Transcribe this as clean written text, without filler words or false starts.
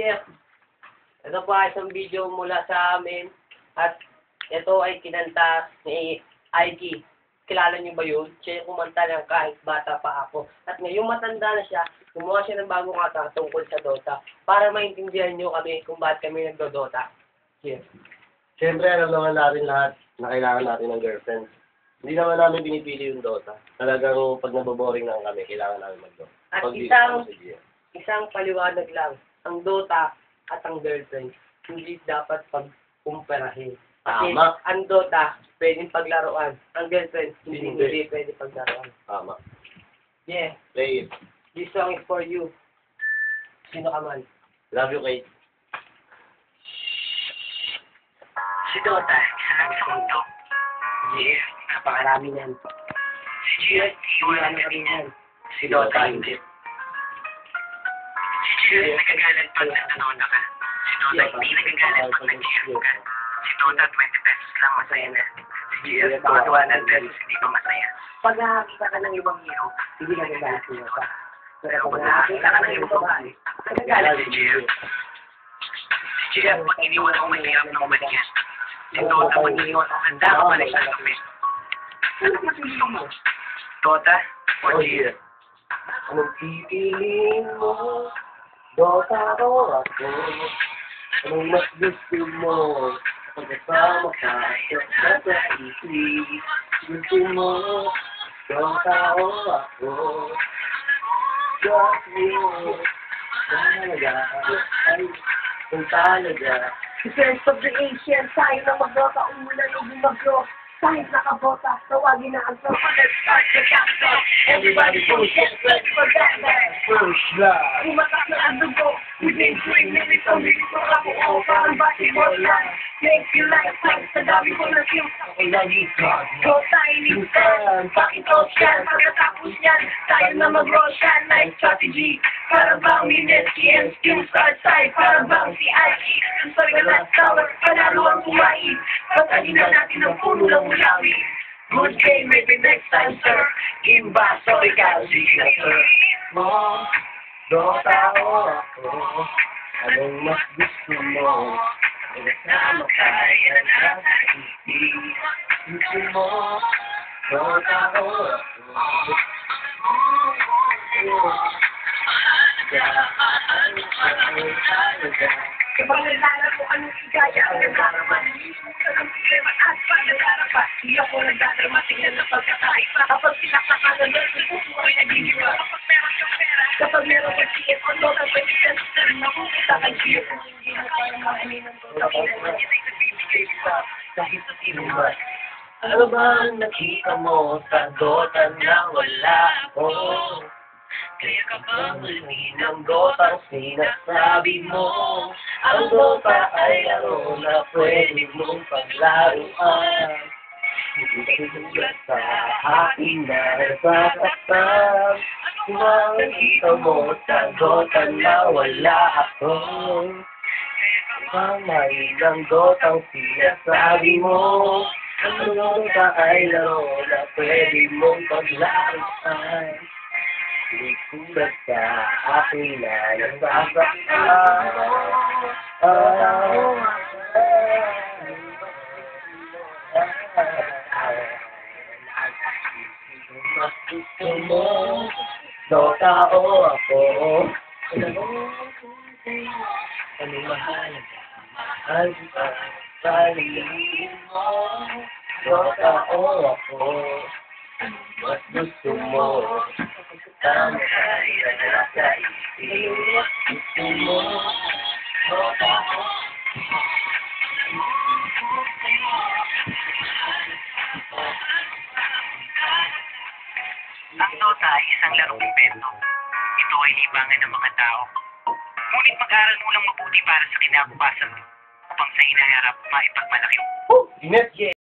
Jeff. Ito po ay isang video mula sa amin. At ito ay kinanta ni Aiki. Kilala niyo ba yun? Siya yung kumanta ng kahit bata pa ako. At ngayong matanda na siya, gumawa siya ng bagong kanta tungkol sa Dota. Para maintindihan niyo kami kung bakit kami nagdo-Dota. Jeff. Siyempre, alam naman natin lahat na kailangan natin ng girlfriend. Hindi naman namin binipili yung Dota. Talagang pag naboboring na kami, kailangan namin mag-Dota. At Pag isang paliwanag lang, ang Dota at ang girlfriend, hindi dapat pagkumparahin. Kasi Tama. ang Dota, pwedeng paglaruan. Ang girlfriend, hindi pwede paglaruan. Tama. Yeah, Play it. this song is for you. Sino ka man? Love you, Kate. Si Dota, isang mundo. Yeah, napakarami yan. Si Chia, iwan na rin yan. Si Dota, hindi. Si Chia, nagagalit pag nanonood ka. Si Dota, hindi nagagalit pag nag-GF ka. Si Dota, 20 pesos lang, masaya na. Si Chia, baka 200 pesos, hindi pa masaya. Pag nakakita ka ng ibang hero, hindi nagagalit si Dota. Pero pag nakakita ka ng ibang babae, nagagalit si Chia. Si Chia, pag iniwan ako mahirap ng banyan. Si Dota, pag iniwan ako, handa ka balik sa gabi. Ano mas gusto mo? Dota o Chia? Anong pipiliin mo? Dota o ako? Anong mas gusto mo? Pagkasama ka sa isip. Gusto mo? Dota o ako? Just mo. Talaga. Ay, kung talaga. Defense of the Asian, tayo na mag-Dota, umulan o bumagyo. Kahit nakabota, tawagin na ang tropa. Let's start the countdown. Everybody go, get ready for that man. First love. Umatak na ang dugo. Within 3 minutes, ang bilis ko kabuo. Parang basketball lang. Make you like fight. Sa dami ko na kills. Ako lagi ka. Dota, inisan. Pakitos yan. Pagkatapos yan, tayo na mag-roll yan. Nice strategy. Para bang Mineski and skills outside. Para bang si Aiki. Ang sorry ka na tower. Panalo ang kumain. Patayin na natin ang puno ng mulawi. Good game, maybe next time, sir. Imba, sorry ka, sir. Mo, Dota o ako? Anong mas gusto mo? Pagkasama ka yan at isip. Gusto mo? Dota o ako? Kapag naglalaro ko anong higaya ang naglaraman, hinimutan ang problema at panagarapan. Hindi ako nagdadrama, tingnan na pagkakaiba. Kapag sinaksakan ng nurse, puso ay nagiging kapag meron kang pera. Kapag meron kang ticket, on Dota 20 pesos na rin makukita kang GF. Kung hindi mo kaya mahalin ng Dota, kaya naman yun ay nagbibigay sa kahit sa sino man. Ano ba ang nakita mo sa Dota na wala ko? Kaya ka ba Hindi ng Dota ang sinasabi mo. Ang Dota ay laro na pwede mong paglaruan. Hindi tulad sa akin na nasasaktan. Kung ang nakita mo sa Dota na wala ako. Mamay ng Dota ang sinasabi mo. Ang Dota ay laro na pwede mong paglaruan. Hindi tulad sa akin na nasasaktan. Mas gusto mo, Dota o ako? Ano mahalaga? Mahal kita, palihin mo, Dota o ako? Mas gusto mo, tama tayo na sa isip. Gusto mo, Dota o Ang Dota ay isang larong invento. Ito ay libangan ng mga tao. Ngunit mag-aral mo lang mabuti para sa kinabukasan mo upang sa hinaharap maipagmalaki mo. Inet!